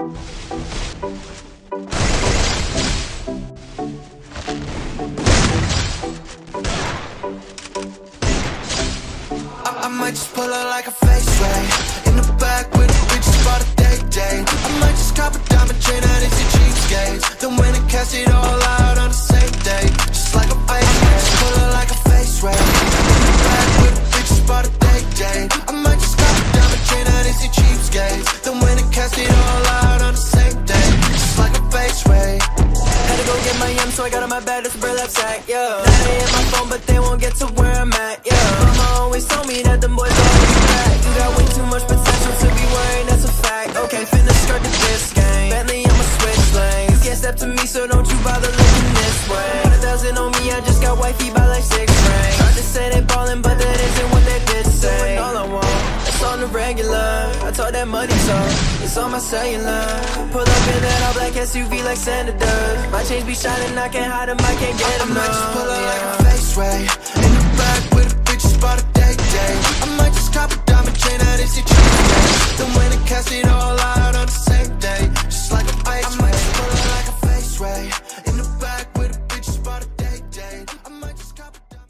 I might just pull out like a face ray. In the back with the bitches for the day. I might just cop a diamond chain and it's a cheapskate. Then when it cash it all out on the same day, just like a face ray. I might just pull out like a face ray. In the back with the bitches for the day. I might just cop a diamond chain and it's a cheapskate. Then when it cash it all out on the same day, just like a face ray. Had to go get my M, so I got on my bed, it's a burlap sack, yeah. Now they hit my phone, but they won't get to where I'm at, yeah. Mama always told me that them boys always back. You got way too much potential to be worried, that's a fact. Okay, finna skirt to this game. Bentley, I'ma switch lanes. You can't step to me, so don't you bother looking this way. 100,000 on me, I just got wifey by like 6 rings. Hard to say they ballin', but that isn't what they did say. All I want, it's on the regular. I told that money talk, it's on my cellular. Pull up in that all black SUV like Santa does. My chains be shining, I can't hide them, I can't get enough. I might just pull up like a face ray. In the back